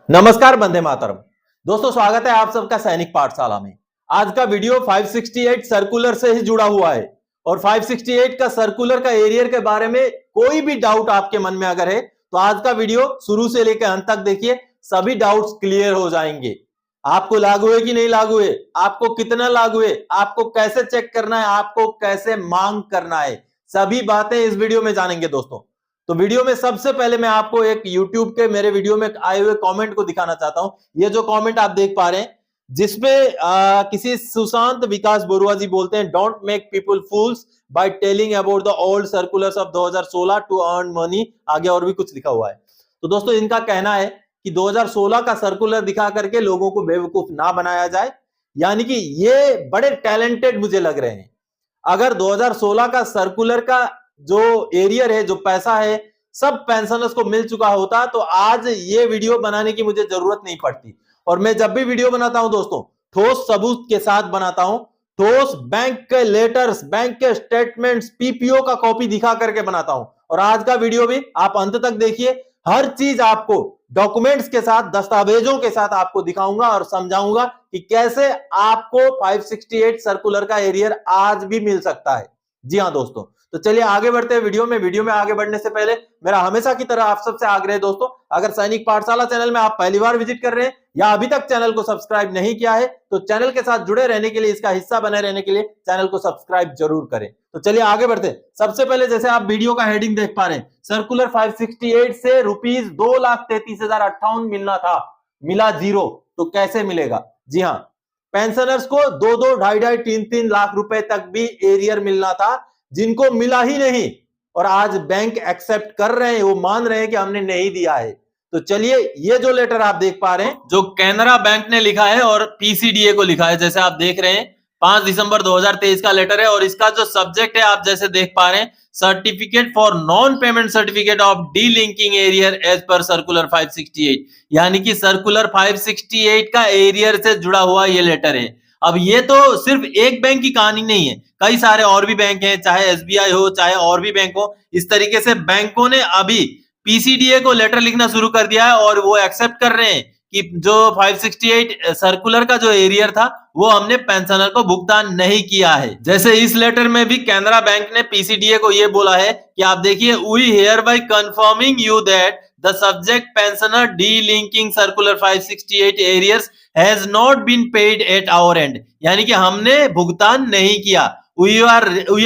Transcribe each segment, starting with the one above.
नमस्कार, वंदे मातरम। दोस्तों, स्वागत है आप सबका सैनिक पाठशाला में। आज का वीडियो 568 सर्कुलर से ही जुड़ा हुआ है और 568 का सर्कुलर का एरियर के बारे में कोई भी डाउट आपके मन में अगर है तो आज का वीडियो शुरू से लेकर अंत तक देखिए, सभी डाउट्स क्लियर हो जाएंगे। आपको लागू है कि नहीं लागू है, आपको कितना लागू है, आपको कैसे चेक करना है, आपको कैसे मांग करना है, सभी बातें इस वीडियो में जानेंगे दोस्तों। तो वीडियो में सबसे पहले मैं आपको एक YouTube के मेरे वीडियो में आए हुए कमेंट को दिखाना चाहता हूं। ये जो कमेंट आप देख पा रहे हैं, जिसमें किसी सुशांत विकास बरुआ जी बोलते हैं, don't make people fools by telling about the old circulars of 2016 to earn money. आगे और भी कुछ लिखा हुआ है। तो दोस्तों, इनका कहना है कि 2016 का सर्कुलर दिखा करके लोगों को बेवकूफ ना बनाया जाए, यानी कि ये बड़े टैलेंटेड मुझे लग रहे हैं। अगर 2016 का सर्कुलर का जो एरियर है, जो पैसा है, सब पेंशनर्स को मिल चुका होता तो आज ये वीडियो बनाने की मुझे जरूरत नहीं पड़ती। और मैं जब भी वीडियो बनाता हूं दोस्तों, ठोस सबूत के साथ बनाता हूं, ठोस बैंक के लेटर्स, बैंक के स्टेटमेंट्स, पीपीओ का कॉपी दिखा करके बनाता हूं। और आज का वीडियो भी आप अंत तक देखिए, हर चीज आपको डॉक्यूमेंट्स के साथ, दस्तावेजों के साथ आपको दिखाऊंगा और समझाऊंगा कि कैसे आपको 568 सर्कुलर का एरियर आज भी मिल सकता है। जी हां दोस्तों, तो चलिए आगे बढ़ते हैं वीडियो में आगे बढ़ने से पहले मेरा हमेशा की तरह आप सबसे आग्रह है दोस्तों, अगर सैनिक पाठशाला चैनल में आप पहली बार विजिट कर रहे हैं या अभी तक चैनल को सब्सक्राइब नहीं किया है तो चैनल के साथ जुड़े रहने के लिए, इसका हिस्सा बने रहने के लिए चैनल को सब्सक्राइब जरूर करें। तो चलिए आगे बढ़ते हैं। सबसे पहले जैसे आप वीडियो का हेडिंग देख पा रहे हैं, सर्कुलर 568 से रुपीज 2,33,058 मिलना था, मिला जीरो। तो कैसे मिलेगा? जी हाँ, पेंशनर्स को 2-2, 2.5-2.5, 3-3 लाख रुपए तक भी एरियर मिलना था, जिनको मिला ही नहीं। और आज बैंक एक्सेप्ट कर रहे हैं, वो मान रहे हैं कि हमने नहीं दिया है। तो चलिए, ये जो लेटर आप देख पा रहे हैं, जो कैनरा बैंक ने लिखा है और पीसीडीए को लिखा है, जैसे आप देख रहे हैं 5 दिसंबर 2023 का लेटर है। और इसका जो सब्जेक्ट है आप जैसे देख पा रहे हैं, certificate for non payment certificate of de linking arrear as per circular 568, यानी कि सर्कुलर 568 का एरियर से जुड़ा हुआ ये लेटर है। अब ये तो सिर्फ एक बैंक की कहानी नहीं है, कई सारे और भी बैंक हैं, चाहे एसबीआई हो, चाहे और भी बैंक हो। इस तरीके से बैंकों ने अभी पीसीडीए को लेटर लिखना शुरू कर दिया है और वो एक्सेप्ट कर रहे हैं कि जो 568 सर्कुलर का जो एरियर था वो हमने पेंशनर को भुगतान नहीं किया है। जैसे इस लेटर में भी कैनरा बैंक ने पीसीडीए को ये बोला है कि आप देखिए, we hereby confirming you that the subject pensioner de linking circular 568 arrears has not been paid at our end, यानी कि हमने भुगतान नहीं किया। we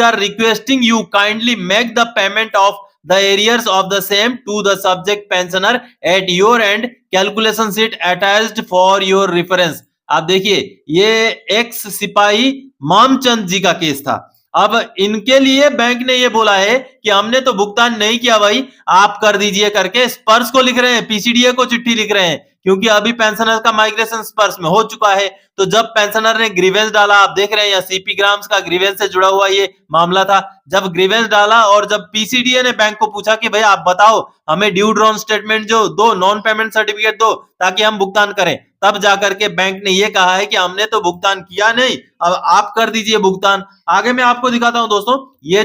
are requesting you kindly make the payment of the arrears of the same to the subject pensioner at your end, calculation sheet attached for your reference। आप देखिए, ये x सिपाही मामचंद जी का केस था। अब इनके लिए बैंक ने ये बोला है कि हमने तो भुगतान नहीं किया भाई, आप कर दीजिए करके स्पर्श को लिख रहे हैं, पीसीडीए को चिट्ठी लिख रहे हैं, क्योंकि अभी पेंशनर का माइग्रेशन स्पर्श में हो चुका है। तो जब पेंशनर ने ग्रीवेंस डाला, आप देख रहे हैं या सीपी ग्राम्स का ग्रीवेंस से जुड़ा हुआ ये मामला था, जब ग्रीवेंस डाला और जब पीसीडीए ने बैंक को पूछा कि भाई आप बताओ, हमें ड्यू ड्रॉन स्टेटमेंट जो दो, नॉन पेमेंट सर्टिफिकेट दो ताकि हम भुगतान करें, तब जाकर के बैंक ने ये कहा है कि हमने तो भुगतान किया नहीं, अब आप कर दीजिए भुगतान। आगे मैं आपको दिखाता हूं दोस्तों, ये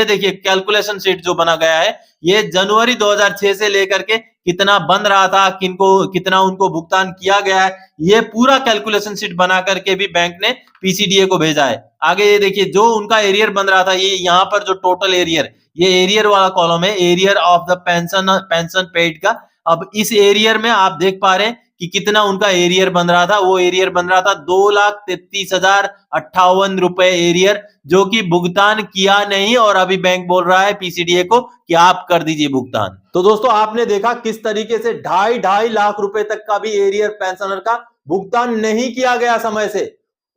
देखिए कैलकुलेशन शीट जो बना गया है, ये जनवरी 2006 से लेकर के कितना बन रहा था, कितना उनको भुगतान किया गया है, ये पूरा कैलकुलेशन शीट बना करके भी बैंक ने पीसीडीए को भेजा है। आगे ये देखिए, जो उनका एरियर बन रहा था, ये यहाँ पर जो टोटल एरियर, ये एरियर वाला कॉलम है, arrear of the pension paid का। अब इस एरियर में आप देख पा रहे हैं कि कितना उनका एरियर बन रहा था, वो एरियर बन रहा था 2,33,058 रुपए एरियर, जो कि भुगतान किया नहीं। और अभी बैंक बोल रहा है पीसीडीए को कि आप कर दीजिए भुगतान। तो दोस्तों, आपने देखा किस तरीके से 2.5 लाख रुपए तक का भी एरियर पेंशनर का भुगतान नहीं किया गया समय से।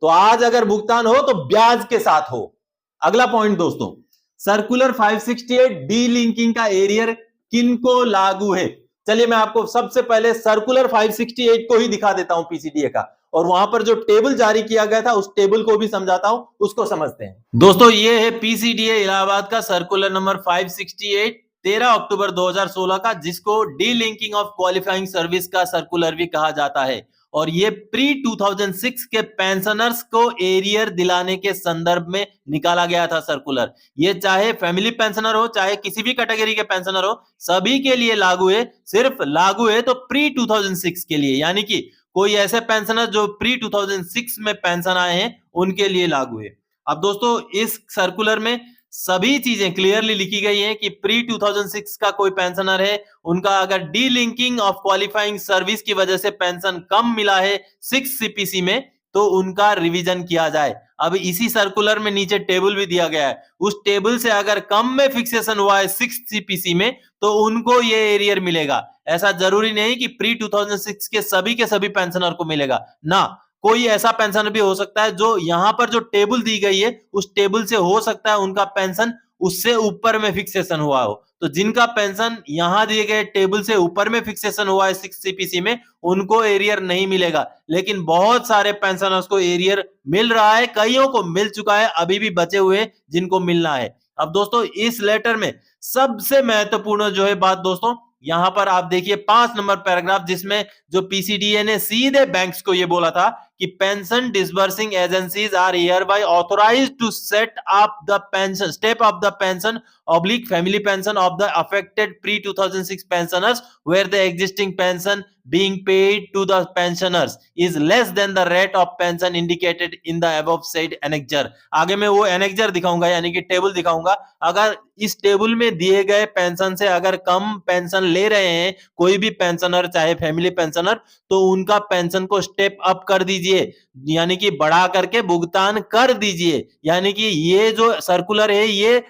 तो आज अगर भुगतान हो तो ब्याज के साथ हो। अगला पॉइंट दोस्तों, सर्कुलर 568 डी लिंकिंग का एरियर किनको लागू है? चलिए मैं आपको सबसे पहले सर्कुलर 568 को ही दिखा देता हूं पीसीडीए का, और वहां पर जो टेबल जारी किया गया था उस टेबल को भी समझाता हूं, उसको समझते हैं। दोस्तों, ये है पीसीडीए इलाहाबाद का सर्कुलर नंबर 568 13 अक्टूबर 2016 का, जिसको D linking of qualifying service का सर्कुलर भी कहा जाता है। और ये प्री 2006 के पेंशनर्स को एरियर दिलाने के संदर्भ में निकाला गया था सर्कुलर। ये चाहे फैमिली पेंशनर हो, चाहे किसी भी कैटेगरी के पेंशनर हो, सभी के लिए लागू है। सिर्फ लागू है तो प्री 2006 के लिए, यानी कि कोई ऐसे पेंशनर जो प्री 2006 में पेंशन आए हैं उनके लिए लागू है। अब दोस्तों इस सर्कुलर में सभी चीजें क्लियरली लिखी गई हैं कि प्री 2006 का कोई पेंशनर है, उनका अगर D linking of qualifying service की वजह से पेंशन कम मिला है 6 सीपीसी में, तो उनका रिवीजन किया जाए। अब इसी सर्कुलर में नीचे टेबल भी दिया गया है, उस टेबल से अगर कम में फिक्सेशन हुआ है 6 सीपीसी में तो उनको ये एरियर मिलेगा। ऐसा जरूरी नहीं कि प्री 2006 के सभी पेंशनर को मिलेगा ना, कोई ऐसा पेंशन भी हो सकता है जो यहां पर जो टेबल दी गई है उस टेबल से हो सकता है उनका पेंशन उससे ऊपर में फिक्सेशन हुआ हो। तो जिनका पेंशन यहां दिए गए टेबल से ऊपर में फिक्सेशन हुआ है 6 सीपीसी में, उनको एरियर नहीं मिलेगा। लेकिन बहुत सारे पेंशनर्स को एरियर मिल रहा है, कईयों को मिल चुका है, अभी भी बचे हुए जिनको मिलना है। अब दोस्तों इस लेटर में सबसे महत्वपूर्ण जो है बात दोस्तों, यहां पर आप देखिए 5 नंबर पैराग्राफ, जिसमें जो पीसीडीए ने सीधे बैंक्स को ये बोला था कि pension disbursing agencies are hereby authorised to set up the pension step up the pension oblique family pension of the affected pre 2006 pensioners where the existing pension being paid to the pensioners is less than the rate of pension indicated in the above said annexure। आगे मैं वो annexure दिखाऊंगा, यानी कि table दिखाऊंगा। अगर इस table में दिए गए पेंशन से अगर कम पेंशन ले रहे हैं कोई भी पेंशनर, चाहे फैमिली पेंशनर, तो उनका पेंशन को स्टेप अप कर दीजिए, यानी कि बढ़ा करके भुगतान कर दीजिए। यानी कि ये जो सर्कुलर है ये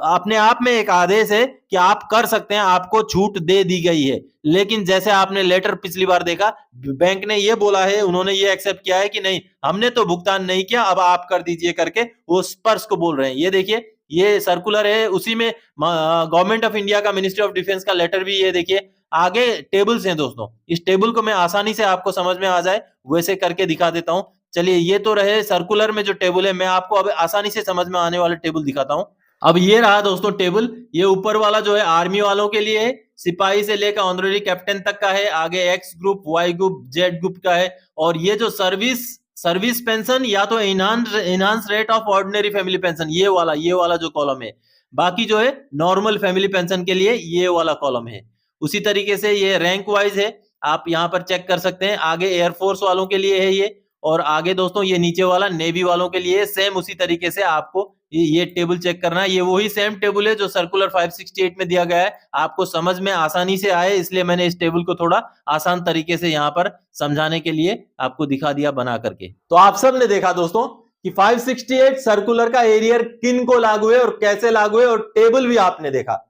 अपने आप में एक आदेश है कि आप कर सकते हैं, आपको छूट दे दी गई है। लेकिन जैसे आपने लेटर पिछली बार देखा, बैंक ने ये बोला है, उन्होंने ये एक्सेप्ट किया है कि नहीं हमने तो भुगतान नहीं किया, अब आप कर दीजिए करके वो स्पर्श को बोल रहे हैं। ये देखिए ये सर्कुलर है, उसी में गवर्नमेंट ऑफ इंडिया का मिनिस्ट्री ऑफ डिफेंस का लेटर भी ये देखिए। आगे टेबल्स हैं दोस्तों, इस टेबल को मैं आसानी से आपको समझ में आ जाए वैसे करके दिखा देता हूं। चलिए ये तो रहे सर्कुलर में जो टेबल है, मैं आपको अब आसानी से समझ में आने वाले टेबल दिखाता हूं। अब ये रहा दोस्तों टेबल, ये ऊपर वाला जो है आर्मी वालों के लिए है, सिपाही से लेकर ऑनरेरी कैप्टन तक का है, आगे X group, Y group, Z group का है। और ये जो सर्विस पेंशन या तो enhance rate of ordinary family pension, ये वाला जो कॉलम है। बाकी जो है नॉर्मल फैमिली पेंशन के लिए ये वाला कॉलम है। उसी तरीके से ये रैंक वाइज है, आप यहाँ पर चेक कर सकते हैं। आगे एयरफोर्स वालों के लिए है ये, और आगे दोस्तों ये नीचे वाला नेवी वालों के लिए सेम उसी तरीके से आपको ये टेबल चेक करना है। ये वही सेम टेबल है जो सर्कुलर 568 में दिया गया है, आपको समझ में आसानी से आए इसलिए मैंने इस टेबल को थोड़ा आसान तरीके से यहाँ पर समझाने के लिए आपको दिखा दिया बना करके। तो आप सब ने देखा दोस्तों कि 568 सर्कुलर का एरियर किन को लागू है और कैसे लागू है, और टेबल भी आपने देखा।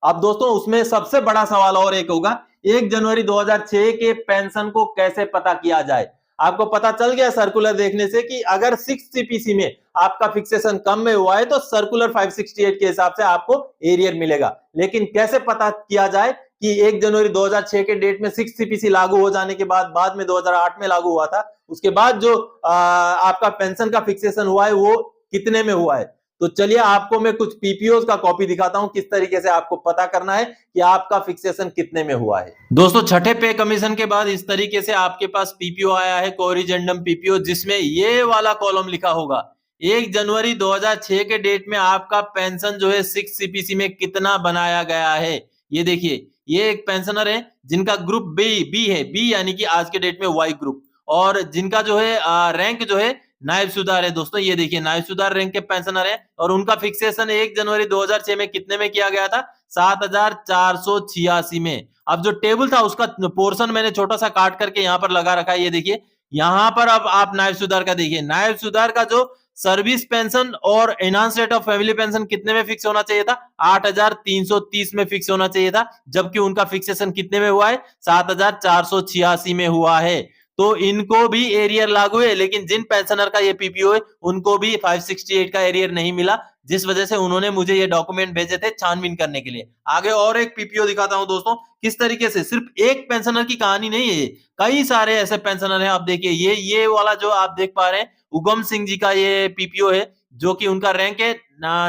अब दोस्तों उसमें सबसे बड़ा सवाल और एक होगा, 1 जनवरी 2006 के पेंशन को कैसे पता किया जाए। आपको पता चल गया सर्कुलर देखने से कि अगर 6 सीपीसी में आपका फिक्सेशन कम में हुआ है तो सर्कुलर 568 के हिसाब से आपको एरियर मिलेगा। लेकिन कैसे पता किया जाए कि 1 जनवरी 2006 के डेट में 6 सीपीसी लागू हो जाने के बाद में 2008 में लागू हुआ था, उसके बाद जो आपका पेंशन का फिक्सेशन हुआ है वो कितने में हुआ है। तो चलिए आपको मैं कुछ पीपीओ का कॉपी दिखाता हूं, किस तरीके से आपको पता करना है कि आपका फिक्सेशन कितने में हुआ है। दोस्तों छठे पे कमीशन के बाद इस तरीके से आपके पास पीपीओ आया है, कोरिजेंडम पीपीओ, जिसमें ये वाला कॉलम लिखा होगा 1 जनवरी 2006 के डेट में आपका पेंशन जो है 6 सीपीसी में कितना बनाया गया है। ये देखिए ये एक पेंशनर है जिनका ग्रुप बी है, बी यानी कि आज के डेट में वाई ग्रुप, और जिनका जो है रैंक जो है नायब सुधार है। दोस्तों ये देखिए नायब सुधार रैंक के पेंशनर है, और उनका फिक्सेशन 1 जनवरी 2006 में कितने में किया गया था, 7486 में। अब जो टेबल था उसका पोर्शन मैंने छोटा सा काट करके यहाँ पर लगा रखा है, ये देखिए यहाँ पर। अब आप नायब सुधार का देखिए, नायब सुधार का जो सर्विस पेंशन और enhance rate of family pension कितने में फिक्स होना चाहिए था, 8330 में फिक्स होना चाहिए था, जबकि उनका फिक्सेशन कितने में हुआ है, 7486 में हुआ है। तो इनको भी एरियर लागू है, लेकिन जिन पेंशनर का ये पीपीओ है उनको भी 568 का एरियर नहीं मिला, जिस वजह से उन्होंने मुझे ये डॉक्यूमेंट भेजे थे छानबीन करने के लिए। आगे और एक पीपीओ दिखाता हूं दोस्तों, किस तरीके से सिर्फ एक पेंशनर की कहानी नहीं है, कई सारे ऐसे पेंशनर हैं। आप देखिए ये वाला जो आप देख पा रहे हैं उगम सिंह जी का ये पीपीओ है, जो कि उनका रैंक है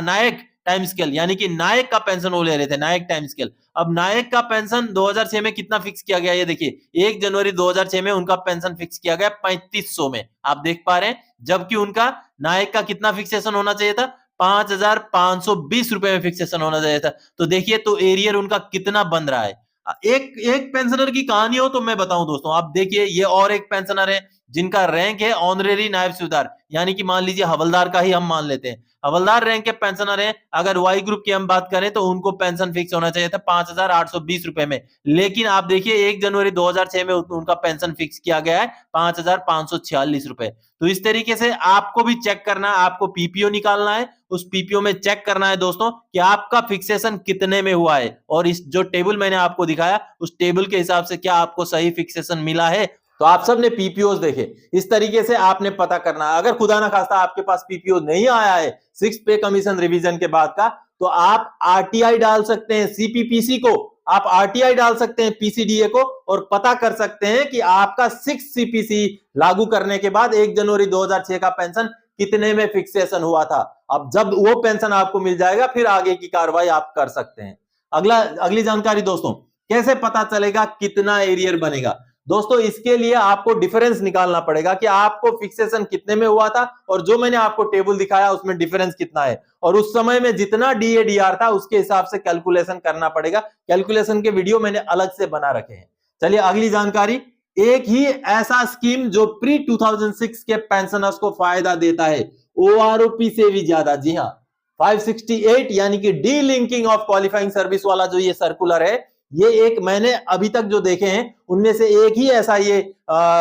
नायक टाइम स्केल, यानी कि नायक का पेंशन वो ले रहे थे, नायक टाइम स्केल। अब नायक का पेंशन 2006 में कितना फिक्स किया गया, ये देखिए 1 जनवरी 2006 में उनका पेंशन फिक्स किया गया 3500 में, आप देख पा रहे हैं। जबकि उनका नायक का कितना फिक्सेशन होना चाहिए था, 5520 रुपए में फिक्सेशन होना चाहिए था। तो देखिए तो एरियर उनका कितना बन रहा है। एक एक पेंशनर की कहानी हो तो मैं बताऊं दोस्तों, आप देखिए ये और एक पेंशनर है जिनका रैंक है ऑनरेरी नायब सूबेदार, यानी कि मान लीजिए हवलदार का ही हम मान लेते हैं, हवलदार रैंक के पेंशनर हैं। अगर वाई ग्रुप की हम बात करें तो उनको पेंशन फिक्स होना चाहिए था 5820 रुपए में, लेकिन आप देखिए 1 जनवरी 2006 में उनका पेंशन फिक्स किया गया है 5546 रुपए। तो इस तरीके से आपको भी चेक करना है, आपको पीपीओ निकालना है, उस पीपीओ में चेक करना है दोस्तों कि आपका फिक्सेशन कितने में हुआ है, और इस जो टेबल मैंने आपको दिखाया उस टेबल के हिसाब से क्या आपको सही फिक्सेशन मिला है। तो आप सब ने पीपीओ देखे, इस तरीके से आपने पता करना है। अगर खुदा ना खास्ता आपके पास पीपीओ नहीं आया है 6 पे कमीशन रिवीजन के बाद का, तो आप आरटीआई डाल सकते हैं, सीपीपीसी को आप आरटीआई डाल सकते हैं, पीसीडीए को, और पता कर सकते हैं कि आपका 6 सीपीसी लागू करने के बाद 1 जनवरी 2006 का पेंशन कितने में फिक्सेशन हुआ था। अब जब वो पेंशन आपको मिल जाएगा फिर आगे की कार्रवाई आप कर सकते हैं। अगली जानकारी दोस्तों, कैसे पता चलेगा कितना एरियर बनेगा। दोस्तों इसके लिए आपको डिफरेंस निकालना पड़ेगा कि आपको फिक्सेशन कितने में हुआ था और जो मैंने आपको टेबल दिखाया उसमें डिफरेंस कितना है, और उस समय में जितना डीएडीआर था उसके हिसाब से कैलकुलेशन करना पड़ेगा। कैलकुलेशन के वीडियो मैंने अलग से बना रखे हैं। चलिए अगली जानकारी, एक ही ऐसा स्कीम जो प्री 2006 के पेंशनर्स को फायदा देता है ओआरओपी से भी ज्यादा। जी हाँ, 568 यानी कि D linking of qualifying service वाला जो ये सर्कुलर है, ये एक मैंने अभी तक जो देखे हैं उनमें से एक ही ऐसा ये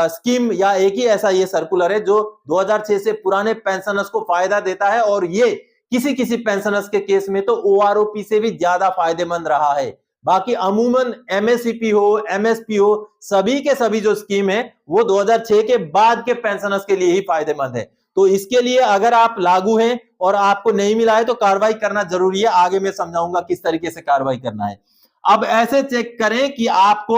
स्कीम या एक ही ऐसा ये सर्कुलर है जो 2006 से पुराने पेंशनर्स को फायदा देता है, और ये किसी किसी पेंशनर्स के केस में तो ओआरओपी से भी ज्यादा फायदेमंद रहा है। बाकी अमूमन एमएससीपी हो, एमएसपी हो, सभी के सभी जो स्कीम है वो 2006 के बाद के पेंशनर्स के लिए ही फायदेमंद है। तो इसके लिए अगर आप लागू हैं और आपको नहीं मिला है तो कार्रवाई करना जरूरी है। आगे मैं समझाऊंगा किस तरीके से कार्रवाई करना है। अब ऐसे चेक करें कि आपको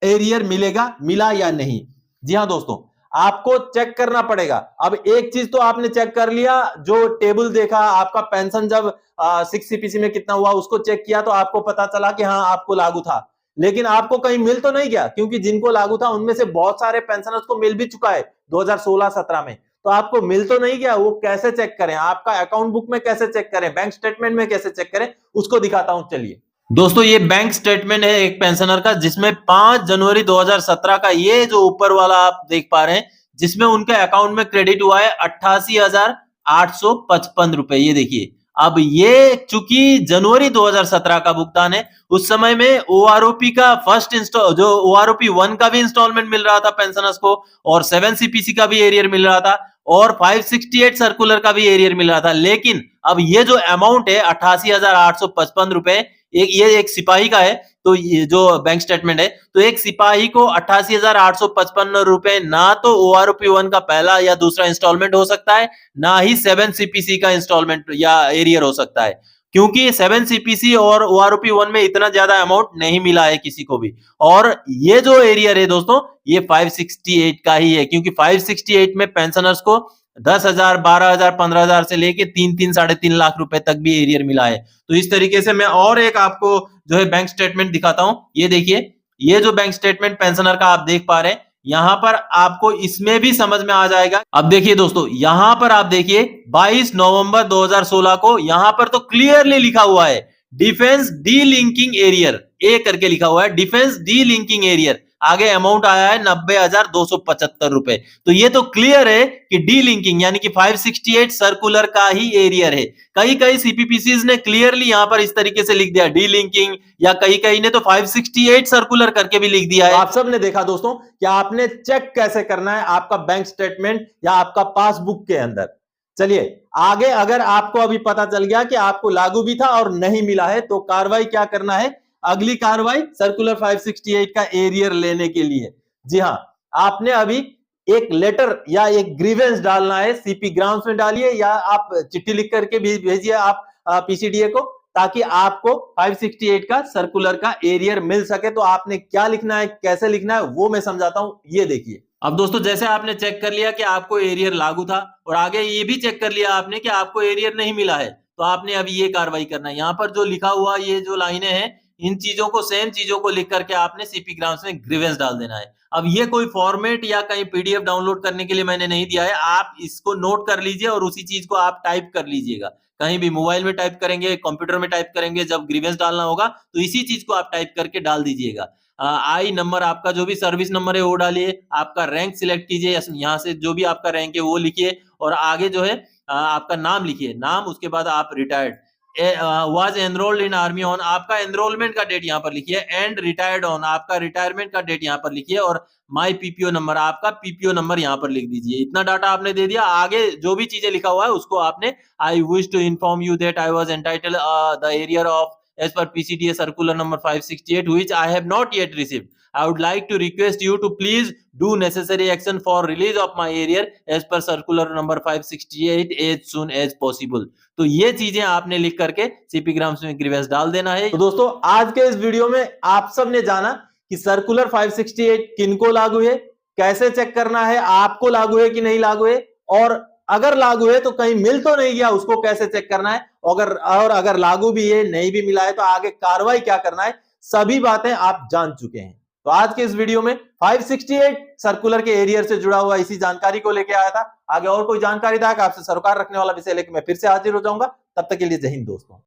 एरियर मिला या नहीं। जी हां दोस्तों, आपको चेक करना पड़ेगा। अब एक चीज तो आपने चेक कर लिया, जो टेबल देखा आपका पेंशन जब 6 सीपीसी में कितना हुआ उसको चेक किया तो आपको पता चला कि हाँ आपको लागू था, लेकिन आपको कहीं मिल तो नहीं गया, क्योंकि जिनको लागू था उनमें से बहुत सारे पेंशनर्स को मिल भी चुका है 2016-17 में। तो आपको मिल तो नहीं गया, वो कैसे चेक करें, आपका अकाउंट बुक में कैसे चेक करें, बैंक स्टेटमेंट में कैसे चेक करें, उसको दिखाता हूं। चलिए दोस्तों, ये बैंक स्टेटमेंट है एक पेंशनर का जिसमें 5 जनवरी 2017 का ये जो ऊपर वाला आप देख पा रहे हैं, जिसमें उनके अकाउंट में क्रेडिट हुआ है 88,855 रुपए। ये देखिए, अब ये चूंकि जनवरी 2017 का भुगतान है, उस समय में ओआरओपी का फर्स्ट इंस्टॉल जो ओआरओपी 1 का भी इंस्टॉलमेंट मिल रहा था पेंशनर्स को, और 7 सीपीसी का भी एरियर मिल रहा था, और 568 सर्कुलर का भी एरियर मिल रहा था। लेकिन अब ये जो अमाउंट है 88,855 रुपए, ये एक सिपाही का है, तो ये जो बैंक स्टेटमेंट है, तो एक सिपाही को 88,855 रुपए ना तो ओआरओपी 1 का पहला या दूसरा इंस्टॉलमेंट हो सकता है, ना ही 7 सीपीसी का इंस्टॉलमेंट या एरियर हो सकता है, क्योंकि 7 सीपीसी और ओआरओपी 1 में इतना ज्यादा अमाउंट नहीं मिला है किसी को भी। और ये जो एरियर है दोस्तों, ये 568 का ही है, क्योंकि 568 में पेंशनर्स को 10,000, 12,000, 15,000 से लेके 3 साढ़े 3 लाख रुपए तक भी एरियर मिला है। तो इस तरीके से मैं और एक आपको जो है बैंक स्टेटमेंट दिखाता हूं। ये देखिए, ये जो बैंक स्टेटमेंट पेंशनर का आप देख पा रहे हैं, यहां पर आपको इसमें भी समझ में आ जाएगा। अब देखिए दोस्तों, यहां पर आप देखिए 22 नवंबर 2016 को यहां पर तो क्लियरली लिखा हुआ है डिफेंस डी लिंकिंग एरियर, ए करके लिखा हुआ है डिफेंस डी लिंकिंग एरियर। आगे अमाउंट आया है 90,275 रुपए। तो ये तो क्लियर है कि डी लिंकिंग यानी कि 568 सर्कुलर का ही एरियर है। कई कई सीपीपीसीज ने क्लियरली यहां पर इस तरीके से लिख दिया डी लिंकिंग, या कई ने तो 568 सर्कुलर करके भी लिख दिया है। आप सब ने देखा दोस्तों कि आपने चेक कैसे करना है आपका बैंक स्टेटमेंट या आपका पासबुक के अंदर। चलिए आगे, अगर आपको अभी पता चल गया कि आपको लागू भी था और नहीं मिला है, तो कार्रवाई क्या करना है। अगली कार्रवाई सर्कुलर 568 का एरियर लेने के लिए। जी हां, आपने अभी एक लेटर या एक ग्रीवेंस डालना है, सीपी ग्राउंड्स में डालिए या आप चिट्ठी लिख करके भी भेजिए आप पीसीडीए को, ताकि आपको 568 का सर्कुलर का एरियर मिल सके। तो आपने क्या लिखना है, कैसे लिखना है, वो मैं समझाता हूं। ये देखिए, अब दोस्तों जैसे आपने चेक कर लिया कि आपको एरियर लागू था, और आगे ये भी चेक कर लिया आपने कि आपको एरियर नहीं मिला है, तो आपने अभी ये कार्रवाई करना है। यहाँ पर जो लिखा हुआ ये जो लाइनें हैं, इन चीजों को, सेम चीजों को लिख करके आपने सीपी ग्राम्स में ग्रीवेंस डाल देना है। अब ये कोई फॉर्मेट या कहीं पीडीएफ डाउनलोड करने के लिए मैंने नहीं दिया है, आप इसको नोट कर लीजिए और उसी चीज को आप टाइप कर लीजिएगा। कहीं भी मोबाइल में टाइप करेंगे, कंप्यूटर में टाइप करेंगे, जब ग्रीवेंस डालना होगा तो इसी चीज को आप टाइप करके डाल दीजिएगा। आई नंबर, आपका जो भी सर्विस नंबर है वो डालिए, आपका रैंक सिलेक्ट कीजिए, यहाँ से जो भी आपका रैंक है वो लिखिए, और आगे जो है आपका नाम लिखिए, नाम, उसके बाद आप retired, was enrolled in army on, आपका एनरोलमेंट का डेट यहाँ पर लिखिए, एंड रिटायर्ड ऑन, आपका रिटायरमेंट का डेट यहाँ पर लिखिए, और माई पीपीओ नंबर, आपका पीपीओ नंबर यहाँ पर लिख दीजिए। इतना डाटा आपने दे दिया। आगे जो भी चीजें लिखा हुआ है उसको आपने, I wish to inform you that I was entitled the arrear of as per PCDA circular number 568 which I have not yet received. I would like to request you to please do necessary action for release of my arrear as per circular number 568 as soon as possible. तो ये चीजें आपने लिख करके CP grams में grievance डाल देना है। तो दोस्तों, आज के इस वीडियो में आप सब ने जाना कि सर्कुलर 568 किनको लागू है, कैसे चेक करना है, आपको लागू है कि नहीं लागू है, और अगर लागू है तो कहीं मिल तो नहीं गया, उसको कैसे चेक करना है, अगर लागू भी है, नहीं भी मिला है तो आगे कार्रवाई क्या करना है, सभी बातें आप जान चुके हैं। तो आज के इस वीडियो में 568 सर्कुलर के एरियर से जुड़ा हुआ इसी जानकारी को लेके आया था। आगे और कोई जानकारी था कि आपसे सरोकार रखने वाला विषय लेके मैं फिर से हाजिर हो जाऊंगा। तब तक के लिए जय हिंद दोस्तों।